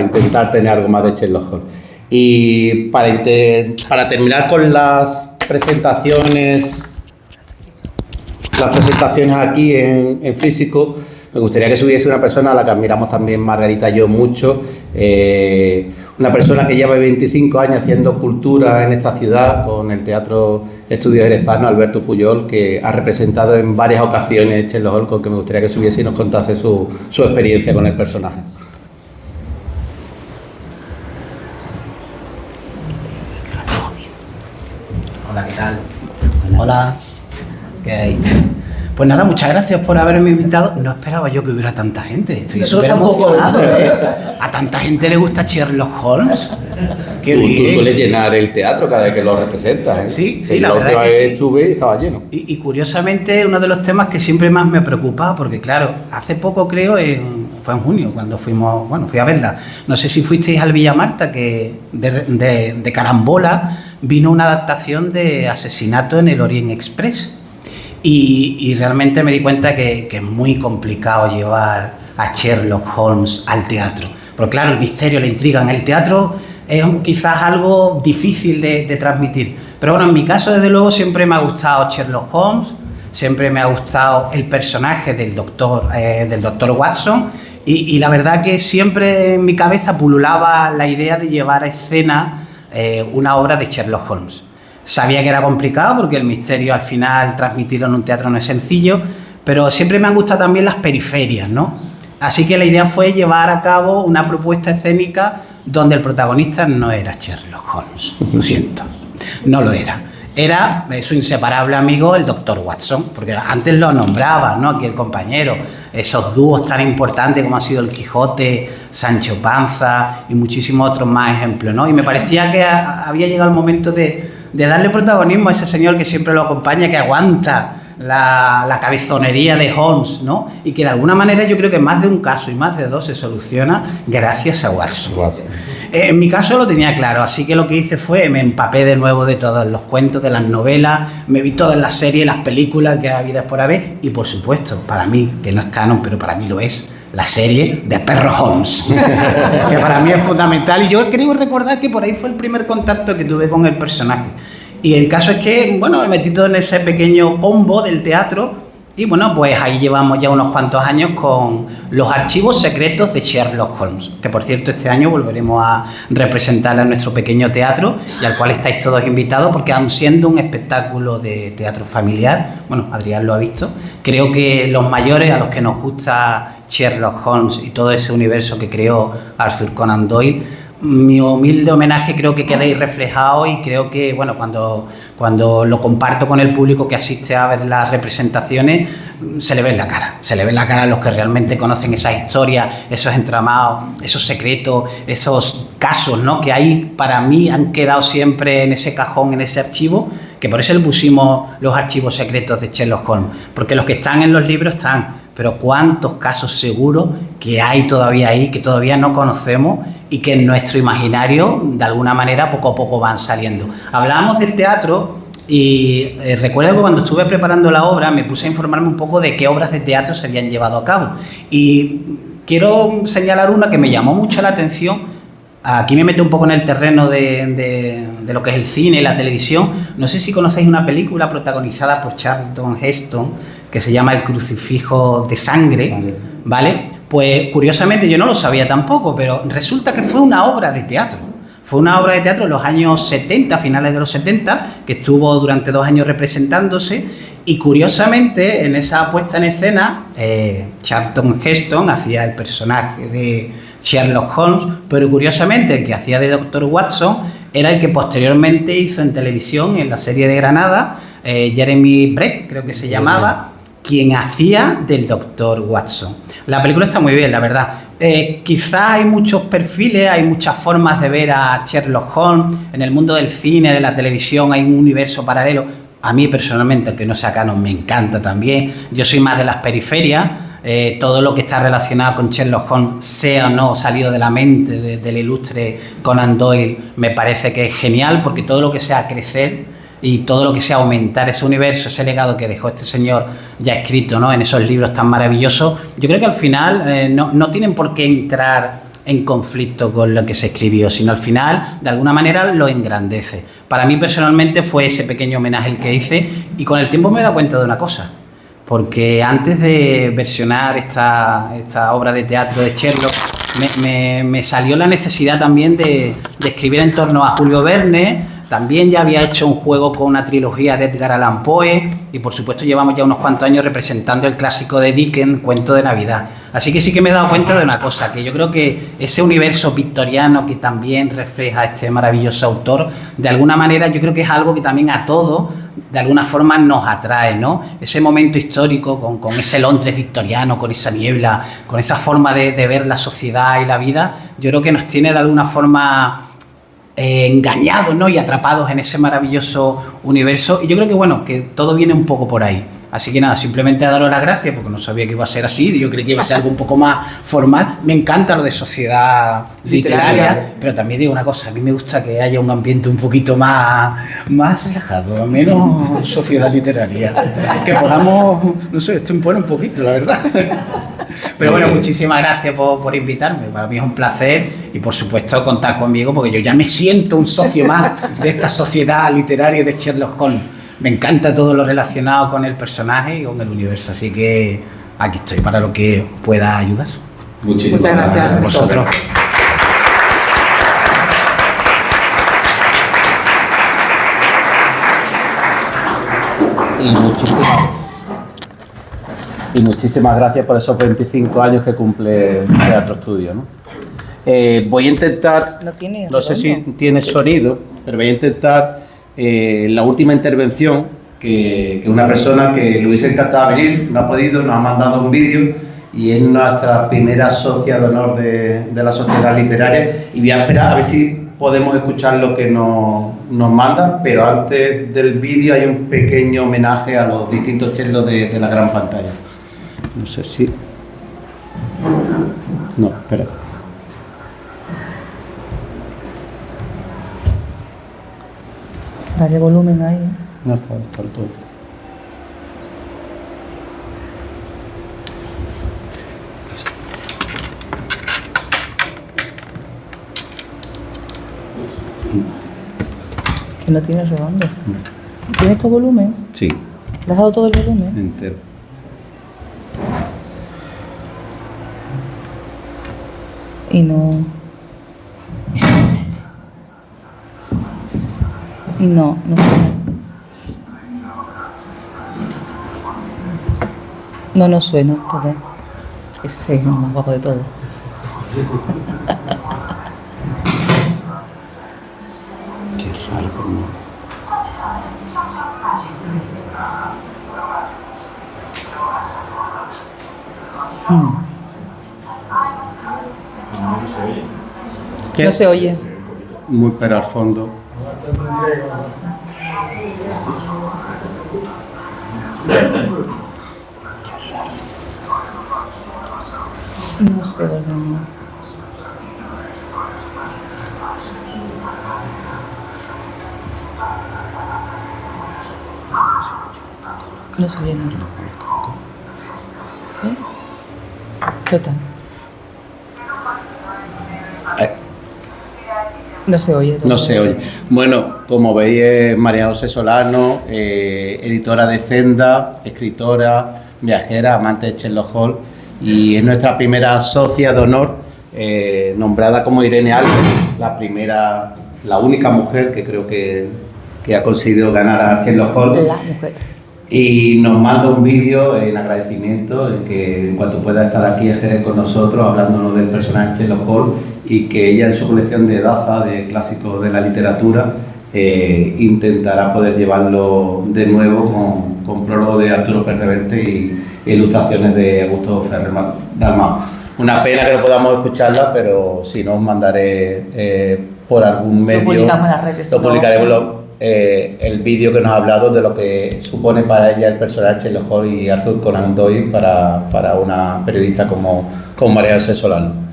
intentar tener algo más de Sherlock Holmes. Y para terminar con las presentaciones aquí en físico, me gustaría que subiese una persona a la que admiramos también Margarita y yo mucho, una persona que lleva 25 años haciendo cultura en esta ciudad con el Teatro Estudios Jerezano, Alberto Puyol, que ha representado en varias ocasiones Sherlock Holmes, con que me gustaría que subiese y nos contase su experiencia con el personaje. Hola, ¿qué tal? Hola. ¿Qué hay? Pues nada, muchas gracias por haberme invitado. No esperaba yo que hubiera tanta gente. Estoy súper emocionado, ¿eh? A tanta gente le gusta Sherlock Holmes. Tú sueles llenar el teatro cada vez que lo representas, ¿eh? Sí, la verdad última que vez sí. estuve y estaba lleno. Y curiosamente, uno de los temas que siempre más me preocupaba, porque claro, hace poco creo, fue en junio, cuando fui a verla. No sé si fuisteis al Villa Marta, que de Carambola vino una adaptación de Asesinato en el Orient Express. Y realmente me di cuenta que es muy complicado llevar a Sherlock Holmes al teatro. Pero claro, el misterio, la intriga en el teatro es quizás algo difícil de transmitir. Pero bueno, en mi caso, desde luego, siempre me ha gustado Sherlock Holmes, siempre me ha gustado el personaje del doctor Watson y la verdad que siempre en mi cabeza pululaba la idea de llevar a escena una obra de Sherlock Holmes. Sabía que era complicado porque el misterio al final transmitirlo en un teatro no es sencillo, pero siempre me han gustado también las periferias, ¿no? Así que la idea fue llevar a cabo una propuesta escénica donde el protagonista no era Sherlock Holmes, lo siento, no lo era. Era su inseparable amigo, el doctor Watson, porque antes lo nombraba, ¿no? Aquí el compañero, esos dúos tan importantes como ha sido el Quijote, Sancho Panza y muchísimos otros más ejemplos, ¿no? Y me parecía que había llegado el momento de darle protagonismo a ese señor que siempre lo acompaña, que aguanta la cabezonería de Holmes, ¿no? Y que de alguna manera yo creo que más de un caso y más de dos se soluciona gracias a Watson. En mi caso lo tenía claro, así que lo que hice fue me empapé de nuevo de todos los cuentos, de las novelas, me vi todas las series, las películas que ha habido por haber y por supuesto, para mí, que no es canon, pero para mí lo es, la serie de Perro Holmes, que para mí es fundamental y yo creo recordar que por ahí fue el primer contacto que tuve con el personaje. Y el caso es que, bueno, me metí todo en ese pequeño combo del teatro y, bueno, pues ahí llevamos ya unos cuantos años con los archivos secretos de Sherlock Holmes, que por cierto este año volveremos a representar a nuestro pequeño teatro y al cual estáis todos invitados porque aun siendo un espectáculo de teatro familiar, bueno, Adrián lo ha visto, creo que los mayores a los que nos gusta Sherlock Holmes y todo ese universo que creó Arthur Conan Doyle, mi humilde homenaje creo que queda ahí reflejado y creo que, bueno, cuando lo comparto con el público que asiste a ver las representaciones, se le ve en la cara a los que realmente conocen esas historias, esos entramados, esos secretos, esos casos, ¿no?, que ahí para mí han quedado siempre en ese cajón, en ese archivo, que por eso le pusimos los archivos secretos de Sherlock Holmes, porque los que están en los libros están, pero cuántos casos seguros que hay todavía ahí, que todavía no conocemos y que en nuestro imaginario, de alguna manera, poco a poco van saliendo. Hablábamos del teatro y recuerdo que cuando estuve preparando la obra me puse a informarme un poco de qué obras de teatro se habían llevado a cabo. Y quiero señalar una que me llamó mucho la atención. Aquí me meto un poco en el terreno de lo que es el cine y la televisión. No sé si conocéis una película protagonizada por Charlton Heston que se llama El crucifijo de sangre, ¿vale? Pues curiosamente yo no lo sabía tampoco, pero resulta que fue una obra de teatro. Fue una obra de teatro en los años 70, finales de los 70, que estuvo durante 2 años representándose, y curiosamente en esa puesta en escena Charlton Heston hacía el personaje de Sherlock Holmes, pero curiosamente el que hacía de Dr. Watson era el que posteriormente hizo en televisión, en la serie de Granada, Jeremy Brett, creo que se llamaba, quien hacía del Dr. Watson. La película está muy bien, la verdad. Quizás hay muchos perfiles, hay muchas formas de ver a Sherlock Holmes. En el mundo del cine, de la televisión, hay un universo paralelo. A mí personalmente, aunque no sea canon, me encanta también. Yo soy más de las periferias. Todo lo que está relacionado con Sherlock Holmes, sea o no salido de la mente del ilustre Conan Doyle, me parece que es genial, porque todo lo que sea crecer y todo lo que sea aumentar ese universo, ese legado que dejó este señor ya escrito, ¿no?, en esos libros tan maravillosos, yo creo que al final no tienen por qué entrar en conflicto con lo que se escribió, sino al final, de alguna manera, lo engrandece. Para mí, personalmente, fue ese pequeño homenaje el que hice, y con el tiempo me he dado cuenta de una cosa, porque antes de versionar esta obra de teatro de Sherlock, me salió la necesidad también de escribir en torno a Julio Verne. También ya había hecho un juego con una trilogía de Edgar Allan Poe y por supuesto llevamos ya unos cuantos años representando el clásico de Dickens, Cuento de Navidad. Así que sí que me he dado cuenta de una cosa, que yo creo que ese universo victoriano que también refleja este maravilloso autor, de alguna manera yo creo que es algo que también a todos de alguna forma nos atrae, ¿no? Ese momento histórico con ese Londres victoriano, con esa niebla, con esa forma de ver la sociedad y la vida, yo creo que nos tiene de alguna forma engañados, ¿no?, y atrapados en ese maravilloso universo, y yo creo que bueno, que todo viene un poco por ahí. Así que nada, simplemente a daros las gracias porque no sabía que iba a ser así, yo creí que iba a ser algo un poco más formal. Me encanta lo de sociedad literaria, pero también digo una cosa, a mí me gusta que haya un ambiente un poquito más relajado, menos sociedad literaria, que podamos, no sé, esto impone un poquito, la verdad. Pero bueno, muchísimas gracias por invitarme, para mí es un placer y por supuesto contar conmigo porque yo ya me siento un socio más de esta sociedad literaria de Sherlock Holmes. Me encanta todo lo relacionado con el personaje y con el universo, así que aquí estoy para lo que pueda ayudar. Muchas gracias a vosotros. Y muchísimas gracias por esos 25 años que cumple Teatro Estudio, ¿no? Voy a intentar, no sé si tiene sonido, pero voy a intentar la última intervención que una persona que le hubiese encantado venir, no ha podido, nos ha mandado un vídeo y es nuestra primera socia de honor de la Sociedad Literaria, y voy a esperar a ver si podemos escuchar lo que nos mandan, pero antes del vídeo hay un pequeño homenaje a los distintos Sherlock de la gran pantalla. No sé si... No, espera. Darle volumen ahí. No, está todo. Que no tiene redondo. ¿Tienes todo volumen? Sí, ¿Le has dado todo el volumen? entero. Y no... No suena todo. Ese es el más guapo de todo. ¿Qué? No se oye. Muy pero al fondo. No sé, ¿verdad? No se oye, ¿no? ¿Eh? Total. No se oye. No se oye. Bueno, como veis, es María José Solano, editora de Zenda, escritora, viajera, amante de Sherlock Holmes, y es nuestra primera socia de honor, nombrada como Irene Alves, la única mujer que creo que ha conseguido ganar a Sherlock Holmes. La mujer. Y nos manda un vídeo en agradecimiento, en que en cuanto pueda estar aquí en Jerez con nosotros, hablándonos del personaje Sherlock Holmes, y que ella en su colección de Daza, de clásicos de la literatura, intentará poder llevarlo de nuevo con prólogo de Arturo Pérez Reverte y ilustraciones de Augusto Ferrer Dalmau. Una pena que no podamos escucharla, pero si no os mandaré por algún medio. Lo publicamos en las redes. Lo publicaremos el vídeo que nos ha hablado de lo que supone para ella el personaje Sherlock Holmes y Arthur Conan Doyle para una periodista como María José Solano.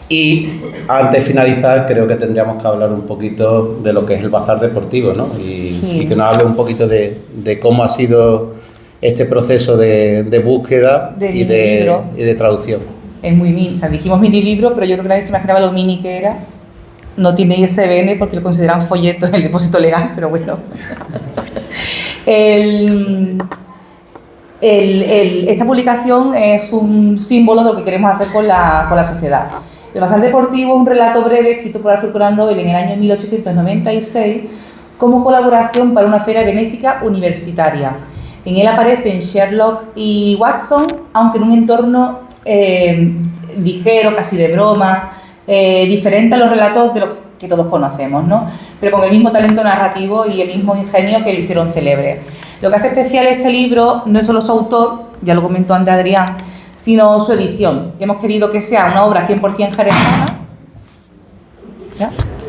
Y antes de finalizar, creo que tendríamos que hablar un poquito de lo que es el bazar deportivo, ¿no? Y que nos hable un poquito de cómo ha sido este proceso de búsqueda y de traducción. Es muy mini, o sea, dijimos mini libro, pero yo creo que nadie se imaginaba lo mini que era. No tiene ISBN porque lo consideran folleto en el depósito legal, pero bueno. Esta publicación es un símbolo de lo que queremos hacer con la sociedad. El Bazar Deportivo es un relato breve escrito por Arthur Conan Doyle en el año 1896 como colaboración para una feria benéfica universitaria. En él aparecen Sherlock y Watson, aunque en un entorno ligero, casi de broma, diferente a los relatos de los que todos conocemos, ¿no? Pero con el mismo talento narrativo y el mismo ingenio que lo hicieron célebre. Lo que hace especial este libro no es solo su autor, ya lo comentó antes Adrián, sino su edición. Hemos querido que sea una obra 100% jerezana. ¿Ya?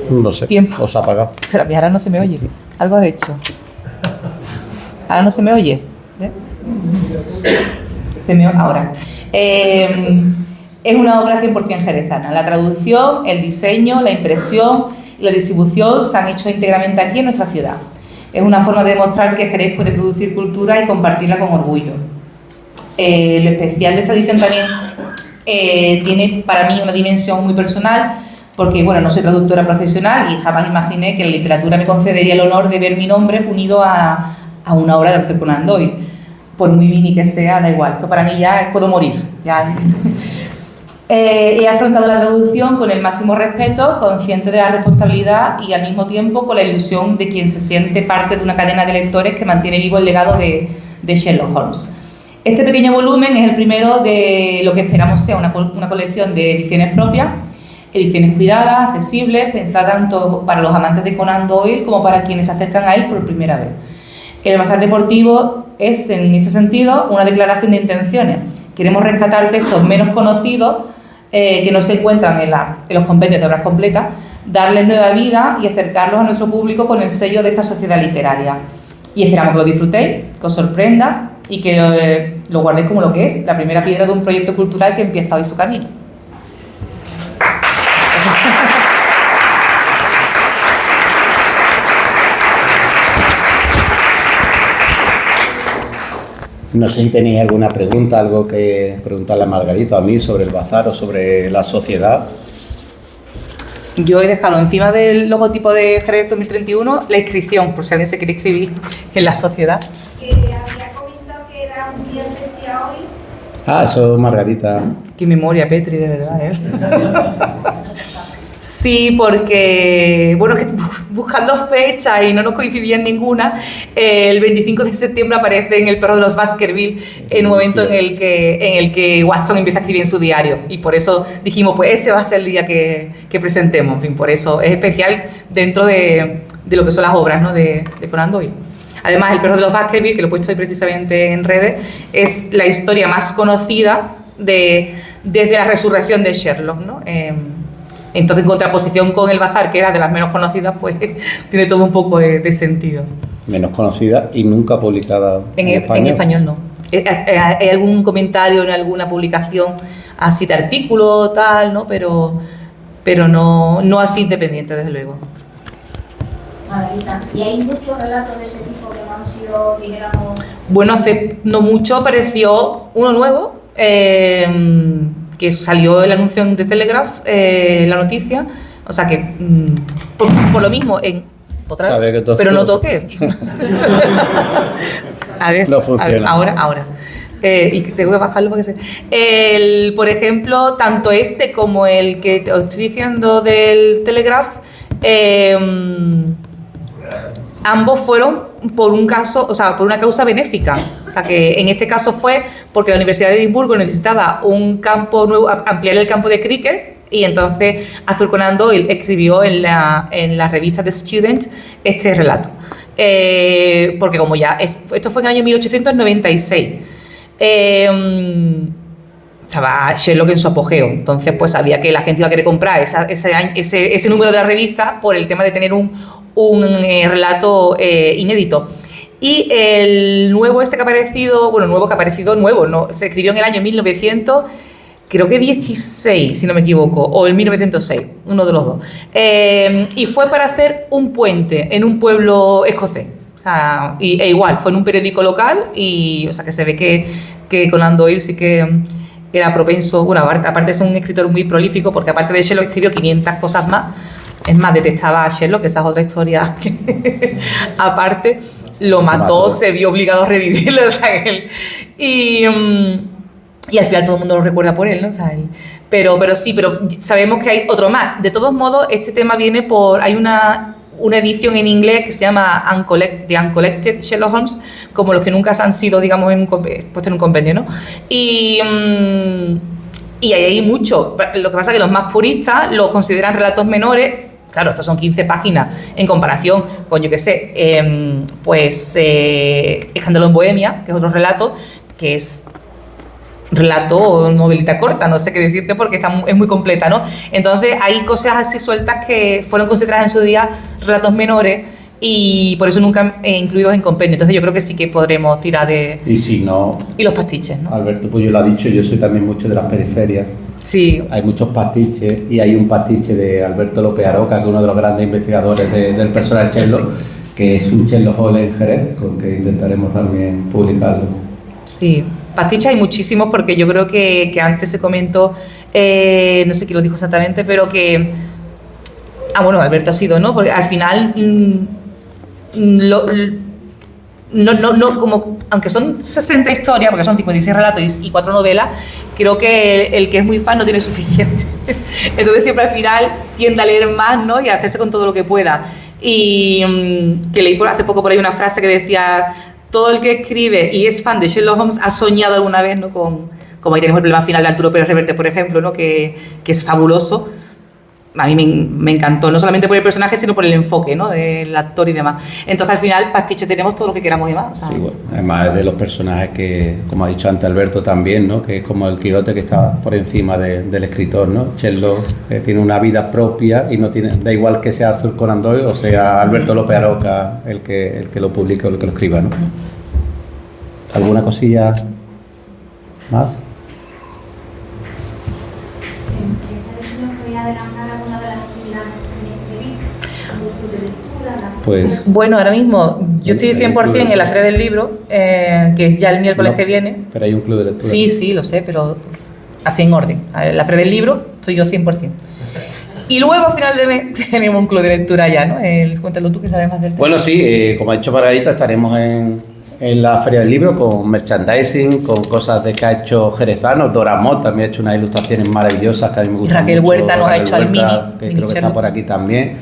No sé, Tiempo. os ha apagado. Pero a mí ahora no se me oye. Algo has hecho. Ahora no se me oye. ¿Ves? Ahora. Es una obra 100% jerezana. La traducción, el diseño, la impresión y la distribución se han hecho íntegramente aquí en nuestra ciudad. Es una forma de demostrar que Jerez puede producir cultura y compartirla con orgullo. Lo especial de esta edición también tiene para mí una dimensión muy personal, porque bueno, no soy traductora profesional y jamás imaginé que la literatura me concedería el honor de ver mi nombre unido a una obra de Arthur Conan Doyle. Por muy mini que sea, da igual. Esto para mí ya puedo morir. Ya. He afrontado la traducción con el máximo respeto, consciente de la responsabilidad y al mismo tiempo con la ilusión de quien se siente parte de una cadena de lectores que mantiene vivo el legado de Sherlock Holmes. Este pequeño volumen es el primero de lo que esperamos sea una colección de ediciones propias, ediciones cuidadas, accesibles, pensadas tanto para los amantes de Conan Doyle como para quienes se acercan a él por primera vez. El Bazar Deportivo es, en este sentido, una declaración de intenciones. Queremos rescatar textos menos conocidos que no se encuentran en los compendios de obras completas, darles nueva vida y acercarlos a nuestro público con el sello de esta sociedad literaria. Y esperamos que lo disfrutéis, que os sorprenda y que lo guardéis como lo que es, la primera piedra de un proyecto cultural que empieza hoy su camino. No sé si tenéis alguna pregunta, algo que preguntarle a Margarita, a mí, sobre el bazar o sobre la sociedad. Yo he dejado encima del logotipo de Jerez 2031 la inscripción, por si alguien se quiere inscribir en la sociedad. Que había comentado que era un día especial hoy. Ah, eso, Margarita. Qué memoria, Petri, de verdad, ¿eh? Sí, porque, bueno, que buscando fechas y no nos coincidían ninguna, el 25 de septiembre aparece en El perro de los Baskerville, en un momento en el que Watson empieza a escribir en su diario, y por eso dijimos, pues ese va a ser el día que presentemos, en fin, por eso es especial dentro de lo que son las obras, ¿no?, de Conan Doyle. Además, El perro de los Baskerville, que lo he puesto ahí precisamente en redes, es la historia más conocida desde la resurrección de Sherlock, ¿no? Entonces, en contraposición con El Bazar, que era de las menos conocidas, pues tiene todo un poco de sentido. Menos conocida y nunca publicada en español. En español no. ¿Hay algún comentario en alguna publicación así de artículo, tal, ¿no? Pero no así independiente, desde luego. Margarita, ¿y hay muchos relatos de ese tipo que no han sido, dijéramos? Bueno, hace no mucho apareció uno nuevo, que salió el anuncio de Telegraph, la noticia, o sea que por lo mismo otra vez, pero no toque. A ver, no funciona. Ahora. Y tengo que bajarlo porque por ejemplo, tanto este como el que te estoy diciendo del Telegraph, ambos fueron por un caso, o sea, por una causa benéfica. O sea, que en este caso fue porque la Universidad de Edimburgo necesitaba un campo nuevo, ampliar el campo de cricket, y entonces Arthur Conan Doyle escribió en la revista The Student este relato. Porque como esto fue en el año 1896. Estaba Sherlock en su apogeo, entonces pues sabía que la gente iba a querer comprar ese número de la revista por el tema de tener un relato inédito. Y el nuevo que ha aparecido, no, se escribió en el año 1900, creo que 16, si no me equivoco, o el 1906, uno de los dos. Y fue para hacer un puente en un pueblo escocés. O sea, igual, fue en un periódico local, y o sea que se ve que Conan Doyle sí que era propenso, bueno, aparte es un escritor muy prolífico, porque aparte de Sherlock escribió 500 cosas más. Es más, detestaba a Sherlock, esa es otra historia que aparte lo mató, se vio obligado a revivirlo, o sea, y al final todo el mundo lo recuerda por él, ¿no? O sea, pero sabemos que hay otro más. De todos modos, este tema viene hay una edición en inglés que se llama The Uncollected Sherlock Holmes, como los que nunca han sido, digamos, puestos en un compendio, ¿no? Y ahí hay mucho. Lo que pasa es que los más puristas los consideran relatos menores. Claro, estos son 15 páginas en comparación con, yo qué sé, Escándalo en Bohemia, que es otro relato, que es relato o novelita corta, no sé qué decirte porque es muy completa, ¿no? Entonces hay cosas así sueltas que fueron consideradas en su día relatos menores y por eso nunca incluidos en compendio. Entonces yo creo que sí que podremos tirar de... Y si no... Y los pastiches, ¿no? Alberto Puyo lo ha dicho, yo soy también mucho de las periferias. Sí. Hay muchos pastiches y hay un pastiche de Alberto López Aroca, que es uno de los grandes investigadores del personaje Sherlock, que es un Sherlock Holmes en Jerez, con que intentaremos también publicarlo. Sí, pastiches hay muchísimos porque yo creo que antes se comentó, no sé quién lo dijo exactamente, pero que... bueno, Alberto ha sido, ¿no? Porque al final... No, como, aunque son 60 historias, porque son 56 relatos y 4 novelas, creo que el que es muy fan no tiene suficiente. Entonces siempre al final tiende a leer más, ¿no? Y a hacerse con todo lo que pueda. Y que leí hace poco por ahí una frase que decía: todo el que escribe y es fan de Sherlock Holmes ha soñado alguna vez, ¿no? Como ahí tenemos el problema final de Arturo Pérez Reverte, por ejemplo, ¿no? Que es fabuloso. A mí me encantó, no solamente por el personaje, sino por el enfoque, ¿no? Del actor y demás. Entonces, al final, pastiche tenemos todo lo que queramos y más. O sea, sí, bueno, además es de los personajes que, como ha dicho antes Alberto también, ¿no? Que es como el Quijote que está por encima del escritor, ¿no? Sherlock tiene una vida propia y no tiene, da igual que sea Arthur Conan Doyle o sea Alberto López Aroca el que lo publique o el que lo escriba, ¿no? ¿Alguna cosilla más? Pues, bueno, ahora mismo yo estoy 100% en la Feria del Libro, que es ya el miércoles que viene. Pero hay un club de lectura. Sí, lo sé, pero así en orden. La Feria del Libro estoy yo 100%. Y luego, a final de mes, tenemos un club de lectura ya, ¿no? Cuéntalo tú, que sabes más del tema. Bueno, sí, como ha dicho Margarita, estaremos en la Feria del Libro con merchandising, con cosas de que ha hecho Jerezano. Dora Mott también ha hecho unas ilustraciones maravillosas que a mí me gustan mucho. Raquel Huerta nos ha hecho al mini. Que creo que está por aquí también.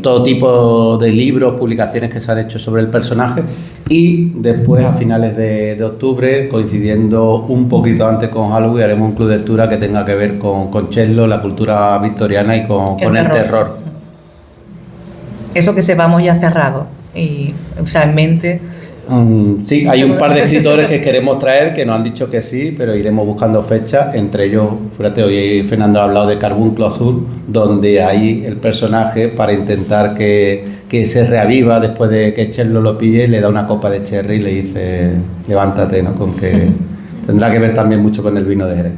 Todo tipo de libros, publicaciones que se han hecho sobre el personaje, y después a finales de octubre, coincidiendo un poquito antes con Halloween, haremos un club de lectura que tenga que ver con Sherlock, la cultura victoriana y con el terror. Eso que sepamos ya cerrado y, o sea, en mente, Sí, hay un par de escritores que queremos traer que nos han dicho que sí, pero iremos buscando fechas. Entre ellos, fíjate, hoy Fernando ha hablado de Carbunclo Azul, donde hay el personaje para intentar que se reaviva después de que Cherlo lo pille, le da una copa de cherry y le dice levántate, ¿no? Con que tendrá que ver también mucho con el vino de Jerez.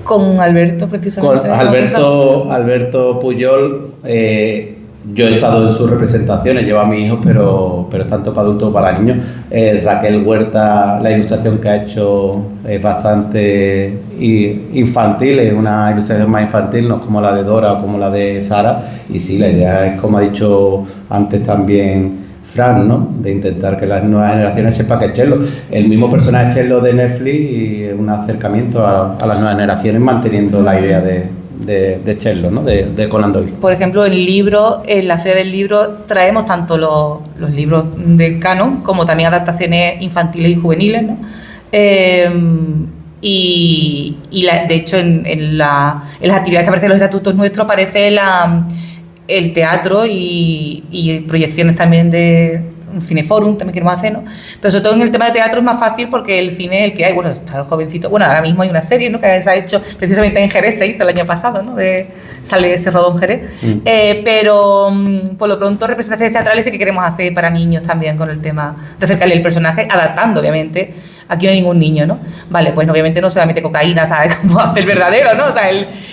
Con Alberto, precisamente. Con Alberto Puyol, yo he estado en sus representaciones, llevo a mis hijos, pero es tanto para adultos como para niños. Raquel Huerta, la ilustración que ha hecho es bastante infantil, es una ilustración más infantil, no es como la de Dora o como la de Sara. Y sí, la idea es, como ha dicho antes también Fran, ¿no? De intentar que las nuevas generaciones sepan que es Cherlo. El mismo personaje Cherlo de Netflix y un acercamiento a las nuevas generaciones manteniendo la idea de Cherlo, ¿no? De Conan Doyle. Por ejemplo, el libro, en la Feria del Libro traemos tanto los libros del canon como también adaptaciones infantiles y juveniles, ¿no? De hecho, en las actividades que aparecen en los estatutos nuestros aparece el teatro y proyecciones también de un cineforum, también queremos hacer, ¿no? Pero sobre todo en el tema de teatro es más fácil porque el cine es el que hay, bueno, está el jovencito, bueno, ahora mismo hay una serie, ¿no? Que se ha hecho precisamente en Jerez, se hizo el año pasado, ¿no? Se rodó en Jerez, pero por lo pronto representaciones teatrales sí que queremos hacer para niños también con el tema de acercarle el personaje, adaptando, obviamente. Aquí no hay ningún niño, ¿no? Vale, pues obviamente no se va a meter cocaína, ¿sabes? Como hace el verdadero, ¿no? O sea,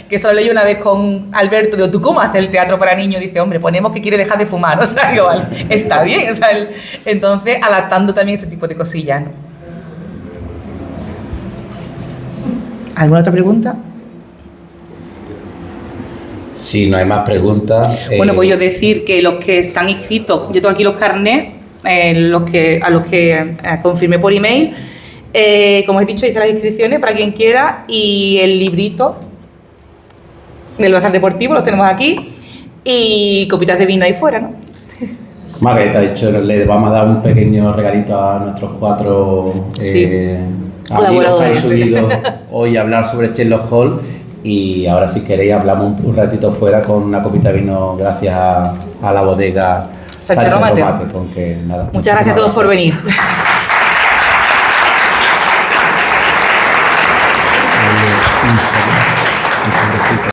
que solo leí una vez con Alberto, digo, ¿tú cómo haces el teatro para niños? Dice, hombre, ponemos que quiere dejar de fumar, o sea, digo, vale, está bien, o sea, entonces adaptando también ese tipo de cosillas, ¿no? ¿Alguna otra pregunta? Si no hay más preguntas... Bueno, pues yo decir que los que se han inscrito, yo tengo aquí los carnets, a los que confirmé por email. Como he dicho, hice las inscripciones para quien quiera y el librito del bazar deportivo los tenemos aquí y copitas de vino ahí fuera, ¿no? Margarita ha dicho, le vamos a dar un pequeño regalito a nuestros 4 amigos que han subido hoy a hablar sobre Sherlock Holmes, y ahora si queréis hablamos un ratito fuera con una copita de vino gracias a la bodega Sánchez Romate. Muchas gracias a todos por venir.